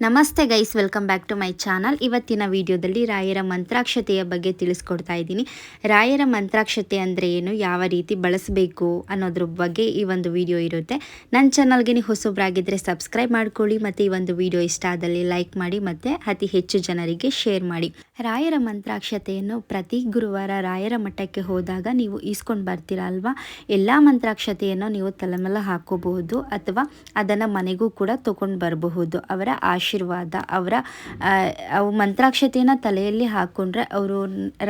ನಮಸ್ತೆ guys, welcome back to my channel. ಇವತ್ತಿನ ವಿಡಿಯೋದಲ್ಲಿ ರಾಯರ ಮಂತ್ರಾಕ್ಷತೆಯ ಬಗ್ಗೆ ತಿಳಿಸ್ಕೊಡ್ತಾ ಇದ್ದೀನಿ. ರಾಯರ ಮಂತ್ರಾಕ್ಷತೆ ಅಂದರೆ ಏನು, ಯಾವ ರೀತಿ ಬಳಸಬೇಕು ಅನ್ನೋದ್ರ ಬಗ್ಗೆ ಈ ಒಂದು ವಿಡಿಯೋ ಇರುತ್ತೆ. ನನ್ನ ಚಾನಲ್ಗೆ ನೀವು ಹೊಸಬ್ರಾಗಿದ್ದರೆ ಸಬ್ಸ್ಕ್ರೈಬ್ ಮಾಡ್ಕೊಳ್ಳಿ, ಮತ್ತು ಈ ಒಂದು ವಿಡಿಯೋ ಇಷ್ಟ ಆದಲ್ಲಿ ಲೈಕ್ ಮಾಡಿ, ಮತ್ತು ಅತಿ ಹೆಚ್ಚು ಜನರಿಗೆ ಶೇರ್ ಮಾಡಿ. ರಾಯರ ಮಂತ್ರಾಕ್ಷತೆಯನ್ನು ಪ್ರತಿ ಗುರುವಾರ ರಾಯರ ಮಠಕ್ಕೆ ಹೋದಾಗ ನೀವು ಈಸ್ಕೊಂಡು ಬರ್ತೀರಾ ಅಲ್ವಾ. ಎಲ್ಲ ಮಂತ್ರಾಕ್ಷತೆಯನ್ನು ನೀವು ತಲೆ ಮೇಲೆ ಹಾಕೋಬಹುದು, ಅಥವಾ ಅದನ್ನು ಮನೆಗೂ ಕೂಡ ತೊಗೊಂಡು ಬರಬಹುದು. ಅವರ ಆಶೀರ್ವಾದ, ಅವರ ಮಂತ್ರಾಕ್ಷತೆಯನ್ನು ತಲೆಯಲ್ಲಿ ಹಾಕ್ಕೊಂಡ್ರೆ ಅವರು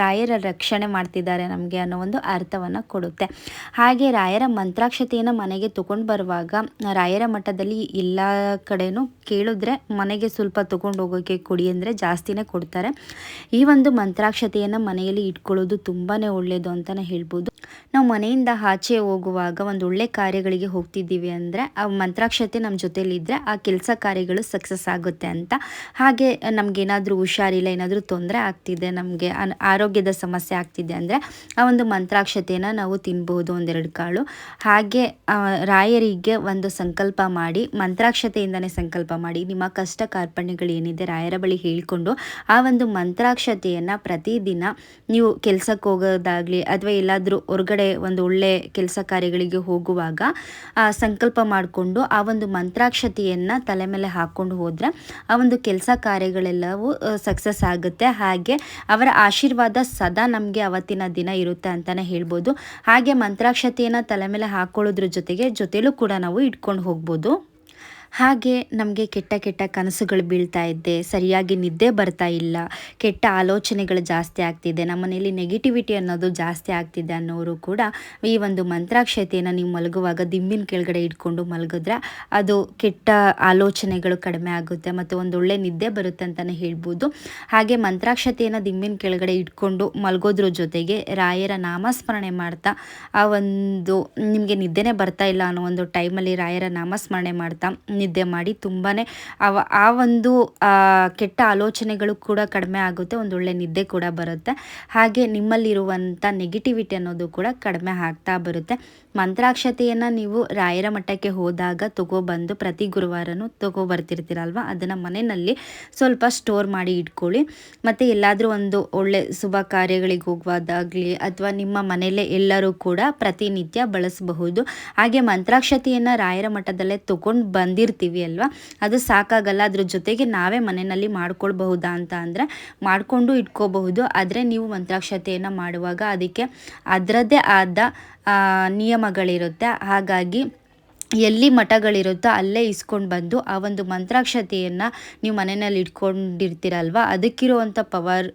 ರಾಯರ ರಕ್ಷಣೆ ಮಾಡ್ತಿದ್ದಾರೆ ನಮಗೆ ಅನ್ನೋ ಒಂದು ಅರ್ಥವನ್ನು ಕೊಡುತ್ತೆ. ಹಾಗೆ ರಾಯರ ಮಂತ್ರಾಕ್ಷತೆಯನ್ನು ಮನೆಗೆ ತೊಗೊಂಡು ಬರುವಾಗ ರಾಯರ ಮಠದಲ್ಲಿ ಎಲ್ಲ ಕಡೆನೂ ಕೇಳಿದ್ರೆ ಮನೆಗೆ ಸ್ವಲ್ಪ ತೊಗೊಂಡು ಹೋಗೋಕ್ಕೆ ಕೊಡಿ ಅಂದರೆ ಜಾಸ್ತಿನೇ ಕೊಡ್ತಾರೆ. ಈ ಒಂದು ಮಂತ್ರಾಕ್ಷತೆಯನ್ನು ಮನೆಯಲ್ಲಿ ಇಟ್ಕೊಳ್ಳೋದು ತುಂಬಾ ಒಳ್ಳೆಯದು ಅಂತಲೇ ಹೇಳ್ಬೋದು. ನಾವು ಮನೆಯಿಂದ ಆಚೆ ಹೋಗುವಾಗ ಒಂದು ಒಳ್ಳೆ ಕಾರ್ಯಗಳಿಗೆ ಹೋಗ್ತಿದ್ದೀವಿ ಅಂದರೆ ಆ ಮಂತ್ರಾಕ್ಷತೆ ನಮ್ಮ ಜೊತೆಲಿದ್ದರೆ ಆ ಕೆಲಸ ಕಾರ್ಯಗಳು ಸಕ್ಸಸ್ ಆಗುತ್ತೆ ಅಂತ. ಹಾಗೆ ನಮಗೇನಾದರೂ ಹುಷಾರಿಲ್ಲ, ಏನಾದರೂ ತೊಂದರೆ ಆಗ್ತಿದೆ, ನಮಗೆ ಆರೋಗ್ಯದ ಸಮಸ್ಯೆ ಆಗ್ತಿದೆ ಅಂದರೆ ಆ ಒಂದು ಮಂತ್ರಾಕ್ಷತೆಯನ್ನು ನಾವು ತಿನ್ಬೋದು, ಒಂದೆರಡು ಕಾಳು. ಹಾಗೆ ರಾಯರಿಗೆ ಒಂದು ಸಂಕಲ್ಪ ಮಾಡಿ, ಮಂತ್ರಾಕ್ಷತೆಯಿಂದನೇ ಸಂಕಲ್ಪ ಮಾಡಿ, ನಿಮ್ಮ ಕಷ್ಟ ಕಾರ್ಪಣ್ಯಗಳು ಏನಿದೆ ರಾಯರ ಬಳಿ ಹೇಳಿಕೊಂಡು ಆ ಒಂದು ಮಂತ್ರಾಕ್ಷತೆಯನ್ನು ಪ್ರತಿದಿನ ನೀವು ಕೆಲಸಕ್ಕೆ ಹೋಗೋದಾಗಲಿ ಅಥವಾ ಎಲ್ಲಾದರೂ ಹೊರಗಡೆ ಒಂದು ಒಳ್ಳೆ ಕೆಲಸ ಕಾರ್ಯಗಳಿಗೆ ಹೋಗುವಾಗ ಸಂಕಲ್ಪ ಮಾಡಿಕೊಂಡು ಆ ಒಂದು ಮಂತ್ರಾಕ್ಷತೆಯನ್ನು ತಲೆ ಮೇಲೆ ಹಾಕ್ಕೊಂಡು ಹೋದರೆ ಆ ಒಂದು ಕೆಲಸ ಕಾರ್ಯಗಳೆಲ್ಲವೂ ಸಕ್ಸಸ್ ಆಗುತ್ತೆ. ಹಾಗೆ ಅವರ ಆಶೀರ್ವಾದ ಸದಾ ನಮಗೆ ಅವತ್ತಿನ ದಿನ ಇರುತ್ತೆ ಅಂತಲೇ ಹೇಳ್ಬೋದು. ಹಾಗೆ ಮಂತ್ರಾಕ್ಷತೆಯನ್ನು ತಲೆ ಮೇಲೆ ಹಾಕ್ಕೊಳ್ಳೋದ್ರ ಜೊತೆಲೂ ಕೂಡ ನಾವು ಇಟ್ಕೊಂಡು ಹೋಗ್ಬೋದು. ಹಾಗೆ ನಮಗೆ ಕೆಟ್ಟ ಕೆಟ್ಟ ಕನಸುಗಳು ಬೀಳ್ತಾ ಇದ್ದೆ, ಸರಿಯಾಗಿ ನಿದ್ದೆ ಬರ್ತಾ ಇಲ್ಲ, ಕೆಟ್ಟ ಆಲೋಚನೆಗಳು ಜಾಸ್ತಿ ಆಗ್ತಿದೆ, ನಮ್ಮ ಮನೆಯಲ್ಲಿ ನೆಗೆಟಿವಿಟಿ ಅನ್ನೋದು ಜಾಸ್ತಿ ಆಗ್ತಿದೆ ಅನ್ನೋರು ಕೂಡ ಈ ಒಂದು ಮಂತ್ರಾಕ್ಷತೆಯನ್ನು ನೀವು ಮಲಗುವಾಗ ದಿಂಬಿನ ಕೆಳಗಡೆ ಇಟ್ಕೊಂಡು ಮಲಗಿದ್ರೆ ಅದು ಕೆಟ್ಟ ಆಲೋಚನೆಗಳು ಕಡಿಮೆ ಆಗುತ್ತೆ ಮತ್ತು ಒಂದೊಳ್ಳೆ ನಿದ್ದೆ ಬರುತ್ತೆ ಅಂತಲೇ ಹೇಳ್ಬೋದು. ಹಾಗೆ ಮಂತ್ರಾಕ್ಷತೆಯನ್ನು ದಿಂಬಿನ ಕೆಳಗಡೆ ಇಟ್ಕೊಂಡು ಮಲಗೋದ್ರ ಜೊತೆಗೆ ರಾಯರ ನಾಮಸ್ಮರಣೆ ಮಾಡ್ತಾ ಆ ಒಂದು ನಿಮಗೆ ನಿದ್ದೆನೇ ಬರ್ತಾ ಇಲ್ಲ ಅನ್ನೋ ಒಂದು ಟೈಮಲ್ಲಿ ರಾಯರ ನಾಮಸ್ಮರಣೆ ಮಾಡ್ತಾ ನಿದ್ದೆ ಮಾಡಿ ತುಂಬಾ ಆ ಒಂದು ಕೆಟ್ಟ ಆಲೋಚನೆಗಳು ಕೂಡ ಕಡಿಮೆ ಆಗುತ್ತೆ, ಒಂದೊಳ್ಳೆ ನಿದ್ದೆ ಕೂಡ ಬರುತ್ತೆ. ಹಾಗೆ ನಿಮ್ಮಲ್ಲಿರುವಂಥ ನೆಗೆಟಿವಿಟಿ ಅನ್ನೋದು ಕೂಡ ಕಡಿಮೆ ಆಗ್ತಾ ಬರುತ್ತೆ. ಮಂತ್ರಾಕ್ಷತೆಯನ್ನು ನೀವು ರಾಯರ ಮಠಕ್ಕೆ ಹೋದಾಗ ತಗೊಬಂದು ಪ್ರತಿ ಗುರುವಾರನೂ ತಗೊಬರ್ತಿರ್ತೀರಲ್ವ, ಅದನ್ನು ಮನೆಯಲ್ಲಿ ಸ್ವಲ್ಪ ಸ್ಟೋರ್ ಮಾಡಿ ಇಟ್ಕೊಳ್ಳಿ. ಮತ್ತು ಎಲ್ಲಾದರೂ ಒಂದು ಒಳ್ಳೆ ಶುಭ ಕಾರ್ಯಗಳಿಗೆ ಹೋಗುವುದಾಗಲಿ ಅಥವಾ ನಿಮ್ಮ ಮನೆಯಲ್ಲೇ ಎಲ್ಲರೂ ಕೂಡ ಪ್ರತಿನಿತ್ಯ ಬಳಸಬಹುದು. ಹಾಗೆ ಮಂತ್ರಾಕ್ಷತೆಯನ್ನು ರಾಯರ ಮಠದಲ್ಲೇ ತೊಗೊಂಡು ಬಂದಿರ್ತೀವಿ ಅಲ್ವಾ, ಅದು ಸಾಕಾಗಲ್ಲ, ಅದ್ರ ಜೊತೆಗೆ ನಾವೇ ಮನೆಯಲ್ಲಿ ಮಾಡ್ಕೊಳ್ಬಹುದಾ ಅಂತ ಅಂದರೆ ಮಾಡಿಕೊಂಡು ಇಟ್ಕೋಬಹುದು. ಆದರೆ ನೀವು ಮಂತ್ರಾಕ್ಷತೆಯನ್ನು ಮಾಡುವಾಗ ಅದಕ್ಕೆ ಅದರದ್ದೇ ಆದ ನಿಯಮಗಳಿರುತ್ತೆ. ಹಾಗಾಗಿ ಎಲ್ಲಿ ಮಠಗಳಿರುತ್ತೋ ಅಲ್ಲೇ ಇಸ್ಕೊಂಡು ಬಂದು ಆ ಒಂದು ಮಂತ್ರಾಕ್ಷತೆಯನ್ನು ನೀವು ಮನೆಯಲ್ಲಿ ಇಟ್ಕೊಂಡಿರ್ತೀರಲ್ವ, ಅದಕ್ಕಿರುವಂಥ ಪವರ್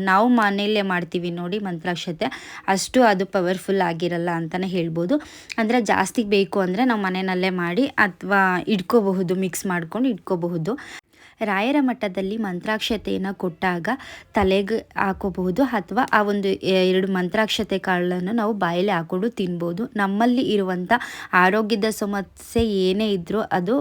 ನಾವು ಮನೆಯಲ್ಲೇ ಮಾಡ್ತೀವಿ ನೋಡಿ ಮಂತ್ರಾಕ್ಷತೆ, ಅಷ್ಟು ಅದು ಪವರ್ಫುಲ್ ಆಗಿರಲ್ಲ ಅಂತಲೇ ಹೇಳ್ಬೋದು. ಅಂದರೆ ಜಾಸ್ತಿ ಬೇಕು ಅಂದರೆ ನಾವು ಮನೆಯಲ್ಲೇ ಮಾಡಿ ಅಥವಾ ಇಟ್ಕೋಬಹುದು, ಮಿಕ್ಸ್ ಮಾಡ್ಕೊಂಡು ಇಟ್ಕೋಬಹುದು. ರಾಯರ ಮಠದಲ್ಲಿ ಮಂತ್ರಾಕ್ಷತೆಯನ್ನು ಕೊಟ್ಟಾಗ ತಲೆಗೆ ಹಾಕೋಬಹುದು, ಅಥವಾ ಆ ಒಂದು 2 ಮಂತ್ರಾಕ್ಷತೆ ಕಾಳನ್ನು ನಾವು ಬಾಯಲ್ಲಿ ಹಾಕೊಂಡು ತಿನ್ಬೋದು. ನಮ್ಮಲ್ಲಿ ಇರುವಂಥ ಆರೋಗ್ಯದ ಸಮಸ್ಯೆ ಏನೇ ಇದ್ದರೂ ಅದು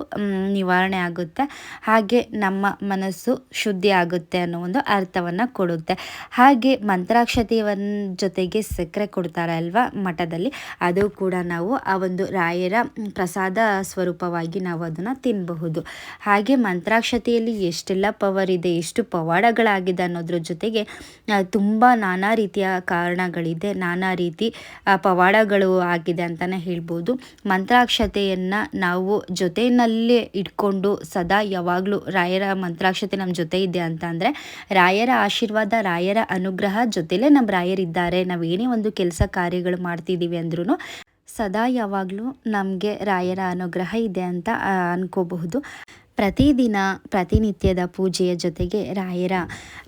ನಿವಾರಣೆ ಆಗುತ್ತೆ. ಹಾಗೆ ನಮ್ಮ ಮನಸ್ಸು ಶುದ್ಧಿ ಆಗುತ್ತೆ ಅನ್ನೋ ಒಂದು ಅರ್ಥವನ್ನು ಕೊಡುತ್ತೆ. ಹಾಗೆ ಮಂತ್ರಾಕ್ಷತೆಯ ಜೊತೆಗೆ ಸಕ್ಕರೆ ಕೊಡ್ತಾರೆ ಅಲ್ವಾ ಮಠದಲ್ಲಿ, ಅದು ಕೂಡ ನಾವು ಆ ಒಂದು ರಾಯರ ಪ್ರಸಾದ ಸ್ವರೂಪವಾಗಿ ನಾವು ಅದನ್ನು ತಿನ್ನಬಹುದು. ಹಾಗೆ ಮಂತ್ರಾಕ್ಷತೆಯಲ್ಲಿ ಎಷ್ಟೆಲ್ಲ ಪವರ್ ಇದೆ, ಎಷ್ಟು ಪವಾಡಗಳಾಗಿದೆ ಅನ್ನೋದ್ರ ಜೊತೆಗೆ ತುಂಬ ನಾನಾ ರೀತಿಯ ಕಾರಣಗಳಿದೆ, ನಾನಾ ರೀತಿ ಪವಾಡಗಳು ಆಗಿದೆ ಅಂತಲೇ ಹೇಳ್ಬೋದು. ಮಂತ್ರಾಕ್ಷತೆಯನ್ನು ನಾವು ಜೊತೆಯಲ್ಲೇ ಇಟ್ಕೊಂಡು ಸದಾ ಯಾವಾಗಲೂ ರಾಯರ ಮಂತ್ರಾಕ್ಷತೆ ನಮ್ಮ ಜೊತೆ ಇದೆ ಅಂತ ಅಂದರೆ ರಾಯರ ಆಶೀರ್ವಾದ, ರಾಯರ ಅನುಗ್ರಹ ಜೊತೆಲೇ ನಮ್ಮ ರಾಯರಿದ್ದಾರೆ. ನಾವೇನೇ ಒಂದು ಕೆಲಸ ಕಾರ್ಯಗಳು ಮಾಡ್ತಿದ್ದೀವಿ ಅಂದ್ರೂ ಸದಾ ಯಾವಾಗಲೂ ನಮಗೆ ರಾಯರ ಅನುಗ್ರಹ ಇದೆ ಅಂತ ಅನ್ಕೋಬಹುದು. ಪ್ರತಿನಿತ್ಯದ ಪೂಜೆಯ ಜೊತೆಗೆ ರಾಯರ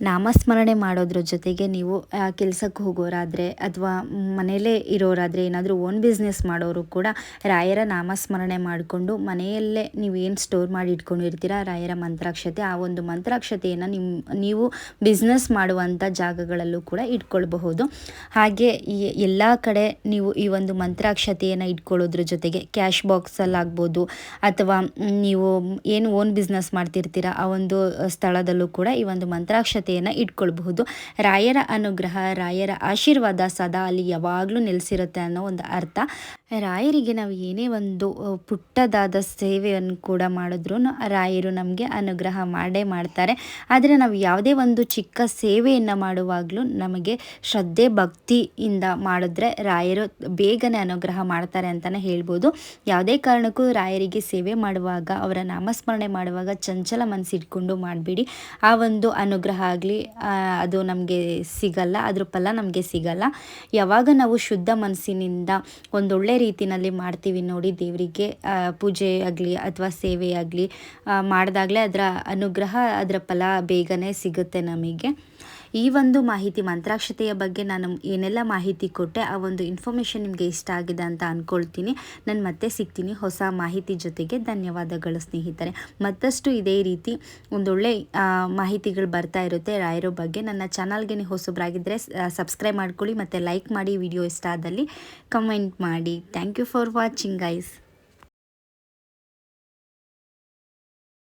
ನಾಮಸ್ಮರಣೆ ಮಾಡೋದ್ರ ಜೊತೆಗೆ ನೀವು ಕೆಲಸಕ್ಕೆ ಹೋಗೋರಾದರೆ ಅಥವಾ ಮನೆಯಲ್ಲೇ ಇರೋರಾದರೆ, ಏನಾದರೂ ಓನ್ ಬಿಸ್ನೆಸ್ ಮಾಡೋರು ಕೂಡ ರಾಯರ ನಾಮಸ್ಮರಣೆ ಮಾಡಿಕೊಂಡು ಮನೆಯಲ್ಲೇ ನೀವೇನು ಸ್ಟೋರ್ ಮಾಡಿ ಇಟ್ಕೊಂಡಿರ್ತೀರ ರಾಯರ ಮಂತ್ರಾಕ್ಷತೆ, ಆ ಒಂದು ಮಂತ್ರಾಕ್ಷತೆಯನ್ನು ನೀವು ಬಿಸ್ನೆಸ್ ಮಾಡುವಂಥ ಜಾಗಗಳಲ್ಲೂ ಕೂಡ ಇಟ್ಕೊಳ್ಬಹುದು. ಹಾಗೆ ಎಲ್ಲ ಕಡೆ ನೀವು ಈ ಒಂದು ಮಂತ್ರಾಕ್ಷತೆಯನ್ನು ಇಟ್ಕೊಳ್ಳೋದ್ರ ಜೊತೆಗೆ ಕ್ಯಾಶ್ ಬಾಕ್ಸಲ್ಲಾಗ್ಬೋದು ಅಥವಾ ನೀವು ಏನು ಓನ್ ಬಿಸ್ನೆಸ್ ಮಾಡ್ತಿರ್ತೀರ ಆ ಒಂದು ಸ್ಥಳದಲ್ಲೂ ಕೂಡ ಈ ಒಂದು ಮಂತ್ರಾಕ್ಷತೆಯನ್ನು ಇಟ್ಕೊಳ್ಬಹುದು. ರಾಯರ ಅನುಗ್ರಹ, ರಾಯರ ಆಶೀರ್ವಾದ ಸದಾ ಅಲ್ಲಿ ಯಾವಾಗಲೂ ನೆಲೆಸಿರುತ್ತೆ ಅನ್ನೋ ಒಂದು ಅರ್ಥ. ರಾಯರಿಗೆ ನಾವು ಏನೇ ಒಂದು ಪುಟ್ಟದಾದ ಸೇವೆಯನ್ನು ಕೂಡ ಮಾಡಿದ್ರೂ ರಾಯರು ನಮಗೆ ಅನುಗ್ರಹ ಮಾಡೇ ಮಾಡ್ತಾರೆ. ಆದರೆ ನಾವು ಯಾವುದೇ ಒಂದು ಚಿಕ್ಕ ಸೇವೆಯನ್ನು ಮಾಡುವಾಗಲೂ ನಮಗೆ ಶ್ರದ್ಧೆ ಭಕ್ತಿಯಿಂದ ಮಾಡಿದ್ರೆ ರಾಯರು ಬೇಗನೆ ಅನುಗ್ರಹ ಮಾಡ್ತಾರೆ ಅಂತಲೇ ಹೇಳ್ಬೋದು. ಯಾವುದೇ ಕಾರಣಕ್ಕೂ ರಾಯರಿಗೆ ಸೇವೆ ಮಾಡುವಾಗ, ಅವರ ನಾಮಸ್ಮರಣೆ ಮಾಡುವಾಗ ಚಂಚಲ ಮನಸ್ಸಿಟ್ಕೊಂಡು ಮಾಡಬೇಡಿ. ಆ ಒಂದು ಅನುಗ್ರಹ ಆಗಲಿ ಅದು ನಮಗೆ ಸಿಗಲ್ಲ, ಅದ್ರ ಫಲ ನಮಗೆ ಸಿಗಲ್ಲ. ಯಾವಾಗ ನಾವು ಶುದ್ಧ ಮನಸ್ಸಿನಿಂದ ಒಂದೊಳ್ಳೆ ರೀತಿಯಲ್ಲಿ ಮಾಡ್ತೀವಿ ನೋಡಿ, ದೇವರಿಗೆ ಪೂಜೆ ಆಗಲಿ ಅಥವಾ ಸೇವೆ ಆಗಲಿ ಮಾಡಿದಾಗಲೇ ಅದರ ಅನುಗ್ರಹ, ಅದರ ಫಲ ಬೇಗನೆ ಸಿಗುತ್ತೆ ನಮಗೆ. ಈ ಒಂದು ಮಾಹಿತಿ ಮಂತ್ರಾಕ್ಷತೆಯ ಬಗ್ಗೆ ನಾನು ಏನೆಲ್ಲ ಮಾಹಿತಿ ಕೊಟ್ಟೆ, ಆ ಒಂದು ಇನ್ಫಾರ್ಮೇಷನ್ ನಿಮಗೆ ಇಷ್ಟ ಆಗಿದೆ ಅಂತ ಅಂದ್ಕೊಳ್ತೀನಿ. ನಾನು ಮತ್ತೆ ಸಿಗ್ತೀನಿ ಹೊಸ ಮಾಹಿತಿ ಜೊತೆಗೆ. ಧನ್ಯವಾದಗಳು ಸ್ನೇಹಿತರೆ. ಮತ್ತಷ್ಟು ಇದೇ ರೀತಿ ಒಂದೊಳ್ಳೆ ಮಾಹಿತಿಗಳು ಬರ್ತಾ ಇರುತ್ತೆ ರಾಯರ ಬಗ್ಗೆ. ನನ್ನ ಚಾನಲ್ಗೆ ನೀವು ಹೊಸಬ್ರಾಗಿದ್ದರೆ ಸಬ್ಸ್ಕ್ರೈಬ್ ಮಾಡ್ಕೊಳ್ಳಿ ಮತ್ತು ಲೈಕ್ ಮಾಡಿ. ವಿಡಿಯೋ ಇಷ್ಟ ಆದಲ್ಲಿ ಕಮೆಂಟ್ ಮಾಡಿ. Thank you for watching guys.